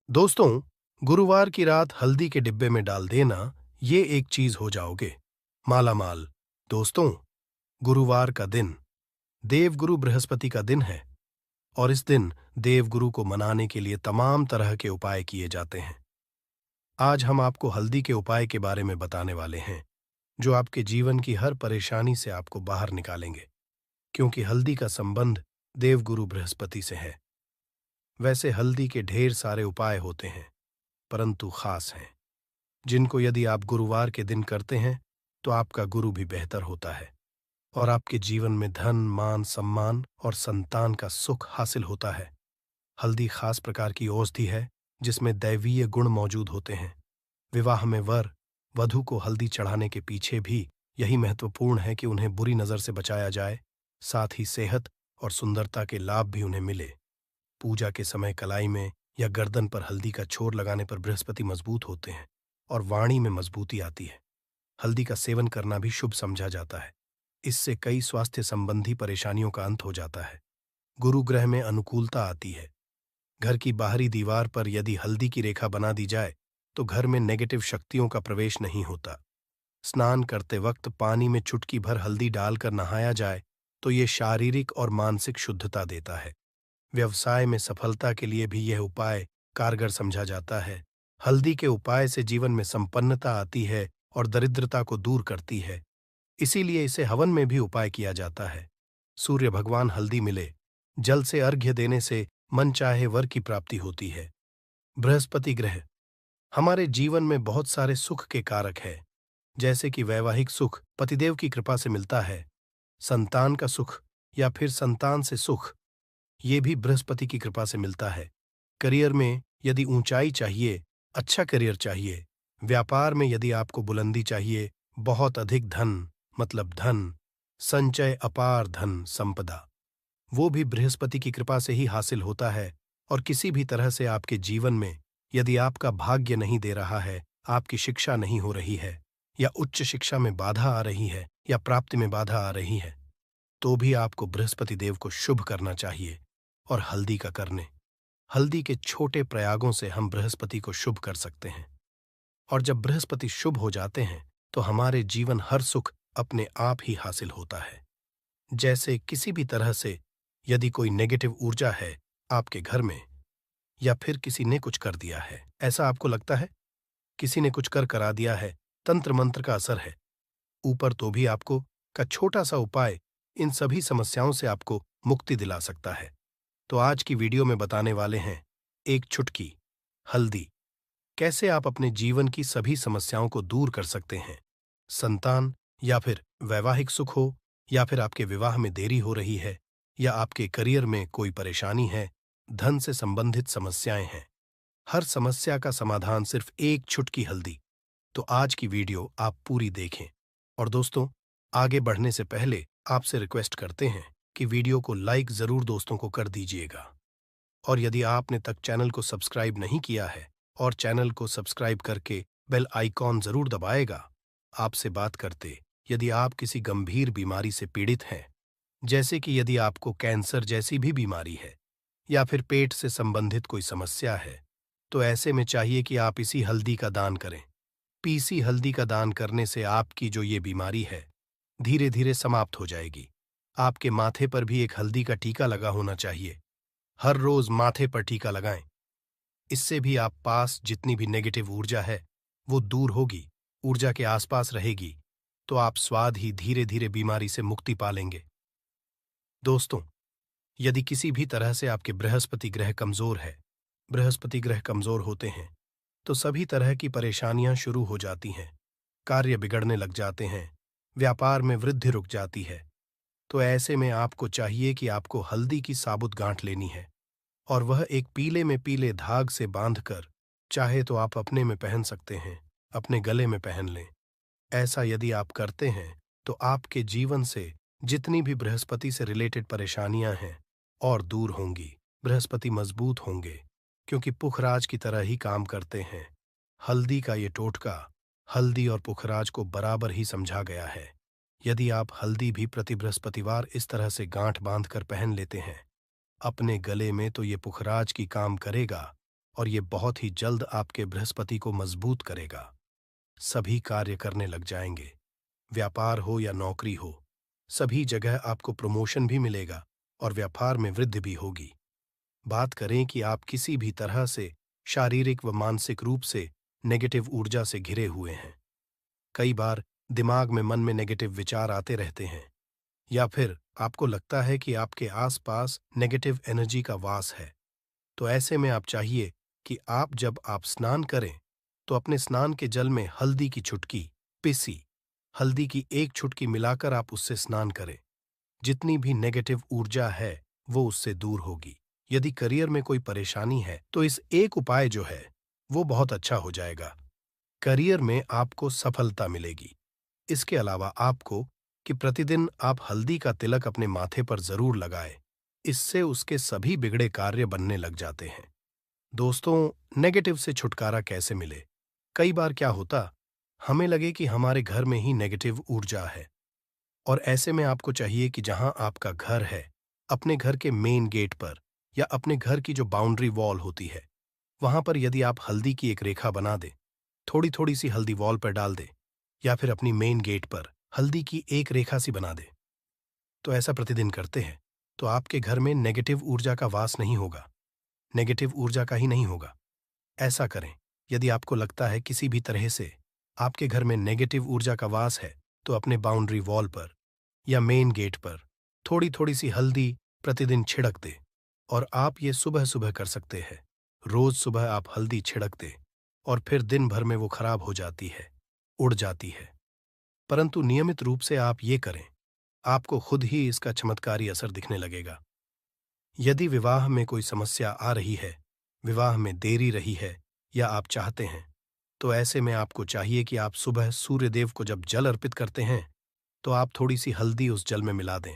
दोस्तों, गुरुवार की रात हल्दी के डिब्बे में डाल देना, ये एक चीज हो जाओगे मालामाल। दोस्तों, गुरुवार का दिन देवगुरु बृहस्पति का दिन है और इस दिन देवगुरु को मनाने के लिए तमाम तरह के उपाय किए जाते हैं। आज हम आपको हल्दी के उपाय के बारे में बताने वाले हैं, जो आपके जीवन की हर परेशानी से आपको बाहर निकालेंगे, क्योंकि हल्दी का संबंध देवगुरु बृहस्पति से है। वैसे हल्दी के ढेर सारे उपाय होते हैं, परंतु खास हैं, जिनको यदि आप गुरुवार के दिन करते हैं तो आपका गुरु भी बेहतर होता है और आपके जीवन में धन, मान, सम्मान और संतान का सुख हासिल होता है। हल्दी खास प्रकार की औषधि है जिसमें दैवीय गुण मौजूद होते हैं। विवाह में वर वधू को हल्दी चढ़ाने के पीछे भी यही महत्वपूर्ण है कि उन्हें बुरी नजर से बचाया जाए, साथ ही सेहत और सुंदरता के लाभ भी उन्हें मिले। पूजा के समय कलाई में या गर्दन पर हल्दी का छोर लगाने पर बृहस्पति मजबूत होते हैं और वाणी में मजबूती आती है। हल्दी का सेवन करना भी शुभ समझा जाता है। इससे कई स्वास्थ्य संबंधी परेशानियों का अंत हो जाता है। गुरु ग्रह में अनुकूलता आती है। घर की बाहरी दीवार पर यदि हल्दी की रेखा बना दी जाए तो घर में नेगेटिव शक्तियों का प्रवेश नहीं होता। स्नान करते वक्त पानी में चुटकी भर हल्दी डालकर नहाया जाए तो ये शारीरिक और मानसिक शुद्धता देता है। व्यवसाय में सफलता के लिए भी यह उपाय कारगर समझा जाता है। हल्दी के उपाय से जीवन में संपन्नता आती है और दरिद्रता को दूर करती है। इसीलिए इसे हवन में भी उपाय किया जाता है। सूर्य भगवान हल्दी मिले, जल से अर्घ्य देने से मन चाहे वर की प्राप्ति होती है। बृहस्पति ग्रह हमारे जीवन में बहुत सारे सुख के कारक है, जैसे कि वैवाहिक सुख पतिदेव की कृपा से मिलता है, संतान का सुख या फिर संतान से सुख ये भी बृहस्पति की कृपा से मिलता है। करियर में यदि ऊंचाई चाहिए, अच्छा करियर चाहिए, व्यापार में यदि आपको बुलंदी चाहिए, बहुत अधिक धन मतलब धन, संचय, अपार धन संपदा, वो भी बृहस्पति की कृपा से ही हासिल होता है। और किसी भी तरह से आपके जीवन में यदि आपका भाग्य नहीं दे रहा है, आपकी शिक्षा नहीं हो रही है, या उच्च शिक्षा में बाधा आ रही है, या प्राप्ति में बाधा आ रही है, तो भी आपको बृहस्पति देव को शुभ करना चाहिए और हल्दी का करने। हल्दी के छोटे प्रयागों से हम बृहस्पति को शुभ कर सकते हैं। और जब बृहस्पति शुभ हो जाते हैं तो हमारे जीवन हर सुख अपने आप ही हासिल होता है। जैसे किसी भी तरह से यदि कोई नेगेटिव ऊर्जा है आपके घर में, या फिर किसी ने कुछ कर दिया है, ऐसा आपको लगता है किसी ने कुछ कर करा दिया है, तंत्र मंत्र का असर है ऊपर, तो भी आपको का छोटा सा उपाय इन सभी समस्याओं से आपको मुक्ति दिला सकता है। तो आज की वीडियो में बताने वाले हैं एक चुटकी हल्दी, कैसे आप अपने जीवन की सभी समस्याओं को दूर कर सकते हैं। संतान या फिर वैवाहिक सुख हो, या फिर आपके विवाह में देरी हो रही है, या आपके करियर में कोई परेशानी है, धन से संबंधित समस्याएं हैं, हर समस्या का समाधान सिर्फ एक चुटकी हल्दी। तो आज की वीडियो आप पूरी देखें। और दोस्तों, आगे बढ़ने से पहले आपसे रिक्वेस्ट करते हैं कि वीडियो को लाइक जरूर दोस्तों को कर दीजिएगा। और यदि आपने तक चैनल को सब्सक्राइब नहीं किया है और चैनल को सब्सक्राइब करके बेल आइकॉन जरूर दबाएगा। आपसे बात करते, यदि आप किसी गंभीर बीमारी से पीड़ित हैं, जैसे कि यदि आपको कैंसर जैसी भी बीमारी है, या फिर पेट से संबंधित कोई समस्या है, तो ऐसे में चाहिए कि आप इसी हल्दी का दान करें। पीसी हल्दी का दान करने से आपकी जो ये बीमारी है धीरे धीरे समाप्त हो जाएगी। आपके माथे पर भी एक हल्दी का टीका लगा होना चाहिए। हर रोज माथे पर टीका लगाएं। इससे भी आप पास जितनी भी नेगेटिव ऊर्जा है वो दूर होगी, ऊर्जा के आसपास रहेगी, तो आप स्वाद ही धीरे धीरे बीमारी से मुक्ति पालेंगे। दोस्तों, यदि किसी भी तरह से आपके बृहस्पति ग्रह कमजोर है, बृहस्पति ग्रह कमजोर होते हैं तो सभी तरह की परेशानियां शुरू हो जाती हैं, कार्य बिगड़ने लग जाते हैं, व्यापार में वृद्धि रुक जाती है। तो ऐसे में आपको चाहिए कि आपको हल्दी की साबुत गांठ लेनी है, और वह एक पीले में पीले धाग से बांधकर, चाहे तो आप अपने में पहन सकते हैं, अपने गले में पहन लें। ऐसा यदि आप करते हैं तो आपके जीवन से जितनी भी बृहस्पति से रिलेटेड परेशानियां हैं और दूर होंगी। बृहस्पति मजबूत होंगे, क्योंकि पुखराज की तरह ही काम करते हैं। हल्दी का ये टोटका हल्दी और पुखराज को बराबर ही समझा गया है। यदि आप हल्दी भी प्रति बृहस्पतिवार इस तरह से गांठ बांधकर पहन लेते हैं अपने गले में, तो ये पुखराज की काम करेगा और ये बहुत ही जल्द आपके बृहस्पति को मजबूत करेगा। सभी कार्य करने लग जाएंगे, व्यापार हो या नौकरी हो, सभी जगह आपको प्रमोशन भी मिलेगा और व्यापार में वृद्धि भी होगी। बात करें कि आप किसी भी तरह से शारीरिक व मानसिक रूप से नेगेटिव ऊर्जा से घिरे हुए हैं। कई बार दिमाग में मन में नेगेटिव विचार आते रहते हैं, या फिर आपको लगता है कि आपके आसपास नेगेटिव एनर्जी का वास है। तो ऐसे में आप चाहिए कि जब आप स्नान करें तो अपने स्नान के जल में हल्दी की चुटकी, पिसी हल्दी की एक चुटकी मिलाकर आप उससे स्नान करें। जितनी भी नेगेटिव ऊर्जा है वो उससे दूर होगी। यदि करियर में कोई परेशानी है तो इस एक उपाय जो है वो बहुत अच्छा हो जाएगा। करियर में आपको सफलता मिलेगी। इसके अलावा आपको कि प्रतिदिन आप हल्दी का तिलक अपने माथे पर जरूर लगाएं। इससे उसके सभी बिगड़े कार्य बनने लग जाते हैं। दोस्तों, नेगेटिव से छुटकारा कैसे मिले? कई बार क्या होता, हमें लगे कि हमारे घर में ही नेगेटिव ऊर्जा है, और ऐसे में आपको चाहिए कि जहां आपका घर है, अपने घर के मेन गेट पर या अपने घर की जो बाउंड्री वॉल होती है, वहां पर यदि आप हल्दी की एक रेखा बना दें, थोड़ी थोड़ी सी हल्दी वॉल पर डाल दें, या फिर अपनी मेन गेट पर हल्दी की एक रेखा सी बना दें, तो ऐसा प्रतिदिन करते हैं तो आपके घर में नेगेटिव ऊर्जा का वास नहीं होगा, नेगेटिव ऊर्जा का ही नहीं होगा। ऐसा करें। यदि आपको लगता है किसी भी तरह से आपके घर में नेगेटिव ऊर्जा का वास है, तो अपने बाउंड्री वॉल पर या मेन गेट पर थोड़ी थोड़ी सी हल्दी प्रतिदिन छिड़क दे। और आप ये सुबह सुबह कर सकते हैं। रोज सुबह आप हल्दी छिड़क दे और फिर दिन भर में वो खराब हो जाती है, उड़ जाती है। परंतु नियमित रूप से आप ये करें, आपको खुद ही इसका चमत्कारी असर दिखने लगेगा। यदि विवाह में कोई समस्या आ रही है, विवाह में देरी रही है, या आप चाहते हैं, तो ऐसे में आपको चाहिए कि आप सुबह सूर्यदेव को जब जल अर्पित करते हैं तो आप थोड़ी सी हल्दी उस जल में मिला दें।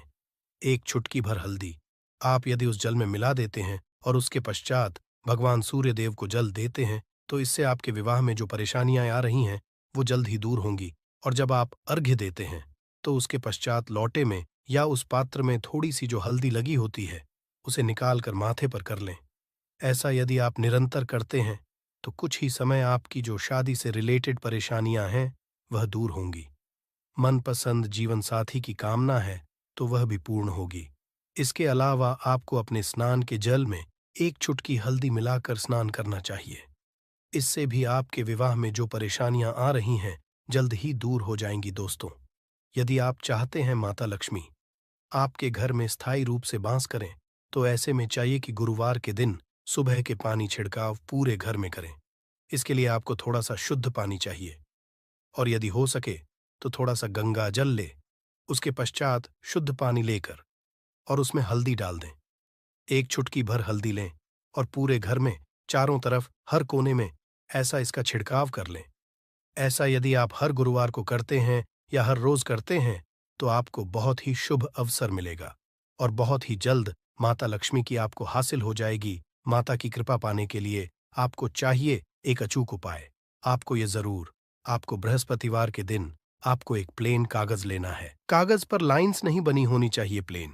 एक चुटकी भर हल्दी आप यदि उस जल में मिला देते हैं और उसके पश्चात भगवान सूर्यदेव को जल देते हैं, तो इससे आपके विवाह में जो परेशानियां आ रही हैं वो जल्द ही दूर होंगी। और जब आप अर्घ्य देते हैं तो उसके पश्चात लौटे में या उस पात्र में थोड़ी सी जो हल्दी लगी होती है उसे निकाल कर माथे पर कर लें। ऐसा यदि आप निरंतर करते हैं तो कुछ ही समय आपकी जो शादी से रिलेटेड परेशानियां हैं वह दूर होंगी। मनपसंद जीवन साथी की कामना है तो वह भी पूर्ण होगी। इसके अलावा आपको अपने स्नान के जल में एक चुटकी हल्दी मिलाकर स्नान करना चाहिए। इससे भी आपके विवाह में जो परेशानियां आ रही हैं जल्द ही दूर हो जाएंगी। दोस्तों, यदि आप चाहते हैं माता लक्ष्मी आपके घर में स्थायी रूप से वास करें, तो ऐसे में चाहिए कि गुरुवार के दिन सुबह के पानी छिड़काव पूरे घर में करें। इसके लिए आपको थोड़ा सा शुद्ध पानी चाहिए, और यदि हो सके तो थोड़ा सा गंगा जल ले। उसके पश्चात शुद्ध पानी लेकर और उसमें हल्दी डाल दें। एक चुटकी भर हल्दी लें और पूरे घर में चारों तरफ हर कोने में ऐसा इसका छिड़काव कर लें। ऐसा यदि आप हर गुरुवार को करते हैं या हर रोज करते हैं तो आपको बहुत ही शुभ अवसर मिलेगा और बहुत ही जल्द माता लक्ष्मी की आपको हासिल हो जाएगी। माता की कृपा पाने के लिए आपको चाहिए एक अचूक उपाय। आपको बृहस्पतिवार के दिन आपको एक प्लेन कागज लेना है। कागज पर लाइंस नहीं बनी होनी चाहिए, प्लेन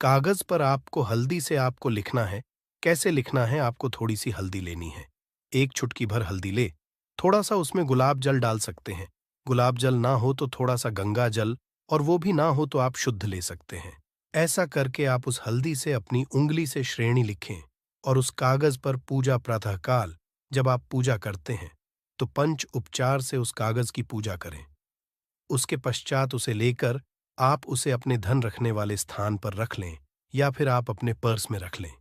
कागज पर आपको हल्दी से आपको लिखना है। कैसे लिखना है? आपको थोड़ी सी हल्दी लेनी है, एक चुटकी भर हल्दी ले, थोड़ा सा उसमें गुलाब जल डाल सकते हैं। गुलाब जल ना हो तो थोड़ा सा गंगा जल, और वो भी ना हो तो आप शुद्ध ले सकते हैं। ऐसा करके आप उस हल्दी से अपनी उंगली से श्रेणी लिखें और उस कागज पर पूजा प्रातःकाल जब आप पूजा करते हैं तो पंच उपचार से उस कागज की पूजा करें। उसके पश्चात उसे लेकर आप उसे अपने धन रखने वाले स्थान पर रख लें या फिर आप अपने पर्स में रख लें।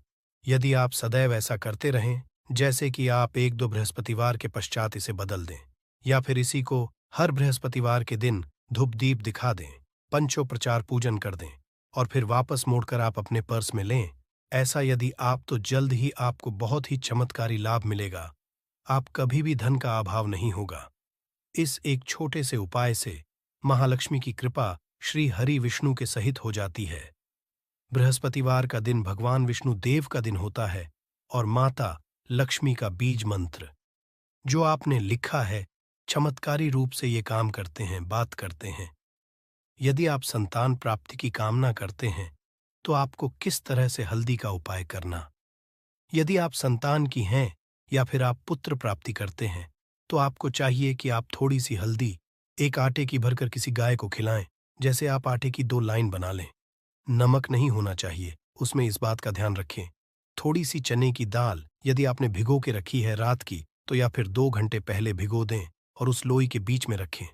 यदि आप सदैव ऐसा करते रहें, जैसे कि आप एक दो बृहस्पतिवार के पश्चात इसे बदल दें या फिर इसी को हर बृहस्पतिवार के दिन धूप दीप दिखा दें, पंचोपचार पूजन कर दें और फिर वापस मोड़कर आप अपने पर्स में लें। ऐसा यदि आप तो जल्द ही आपको बहुत ही चमत्कारी लाभ मिलेगा। आप कभी भी धन का अभाव नहीं होगा। इस एक छोटे से उपाय से महालक्ष्मी की कृपा श्री हरि विष्णु के सहित हो जाती है। बृहस्पतिवार का दिन भगवान विष्णु देव का दिन होता है और माता लक्ष्मी का बीज मंत्र जो आपने लिखा है चमत्कारी रूप से ये काम करते हैं, बात करते हैं। यदि आप संतान प्राप्ति की कामना करते हैं तो आपको किस तरह से हल्दी का उपाय करना। यदि आप संतान की हैं या फिर आप पुत्र प्राप्ति करते हैं, तो आपको चाहिए कि आप थोड़ी सी हल्दी एक आटे की भरकर किसी गाय को खिलाएं। जैसे आप आटे की 2 लाइन बना लें। नमक नहीं होना चाहिए, उसमें इस बात का ध्यान रखें। थोड़ी सी चने की दाल यदि आपने भिगो के रखी है रात की, तो या फिर 2 घंटे पहले भिगो दें और उस लोई के बीच में रखें।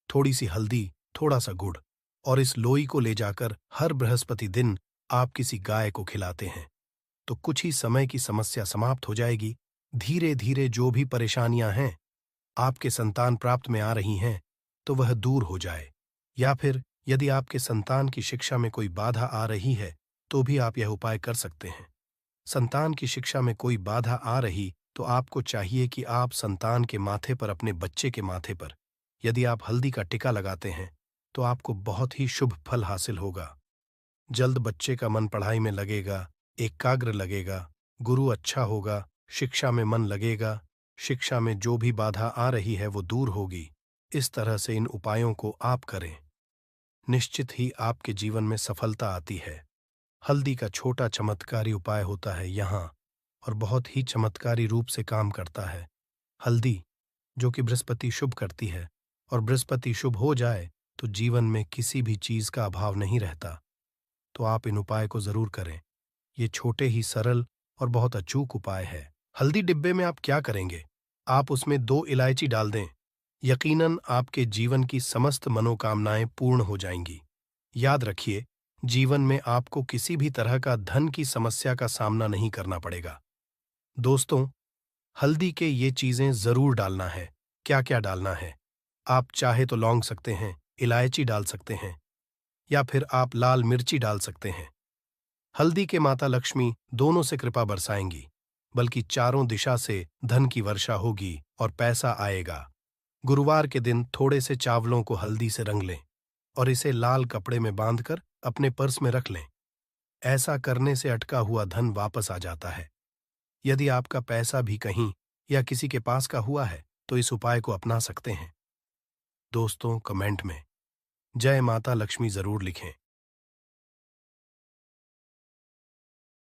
थोड़ी सी हल्दी, थोड़ा सा गुड़, और इस लोई को ले जाकर हर बृहस्पति दिन आप किसी गाय को खिलाते हैं, तो कुछ ही समय की समस्या समाप्त हो जाएगी। धीरे धीरे जो भी परेशानियां हैं आपके संतान प्राप्त में आ रही हैं, तो वह दूर हो जाए। या फिर यदि आपके संतान की शिक्षा में कोई बाधा आ रही है, तो भी आप यह उपाय कर सकते हैं। संतान की शिक्षा में कोई बाधा आ रही, तो आपको चाहिए कि आप संतान के माथे पर, अपने बच्चे के माथे पर यदि आप हल्दी का टिका लगाते हैं, तो आपको बहुत ही शुभ फल हासिल होगा। जल्द बच्चे का मन पढ़ाई में लगेगा, एकाग्र लगेगा, गुरु अच्छा होगा, शिक्षा में मन लगेगा, शिक्षा में जो भी बाधा आ रही है वो दूर होगी। इस तरह से इन उपायों को आप करें, निश्चित ही आपके जीवन में सफलता आती है। हल्दी का छोटा चमत्कारी उपाय होता है यहाँ, और बहुत ही चमत्कारी रूप से काम करता है। हल्दी, जो कि बृहस्पति शुभ करती है, और बृहस्पति शुभ हो जाए तो जीवन में किसी भी चीज का अभाव नहीं रहता। तो आप इन उपाय को जरूर करें। ये छोटे ही सरल और बहुत अचूक उपाय है। हल्दी डिब्बे में आप क्या करेंगे? आप उसमें 2 इलायची डाल दें। यकीनन आपके जीवन की समस्त मनोकामनाएं पूर्ण हो जाएंगी। याद रखिए, जीवन में आपको किसी भी तरह का धन की समस्या का सामना नहीं करना पड़ेगा। दोस्तों, हल्दी के ये चीजें जरूर डालना है। क्या क्या डालना है? आप चाहे तो लौंग सकते हैं, इलायची डाल सकते हैं, या फिर आप लाल मिर्ची डाल सकते हैं। हल्दी के माता लक्ष्मी दोनों से कृपा बरसाएंगी, बल्कि चारों दिशा से धन की वर्षा होगी और पैसा आएगा। गुरुवार के दिन थोड़े से चावलों को हल्दी से रंग लें और इसे लाल कपड़े में बांधकर अपने पर्स में रख लें। ऐसा करने से अटका हुआ धन वापस आ जाता है। यदि आपका पैसा भी कहीं या किसी के पास का हुआ है, तो इस उपाय को अपना सकते हैं। दोस्तों, कमेंट में जय माता लक्ष्मी जरूर लिखें।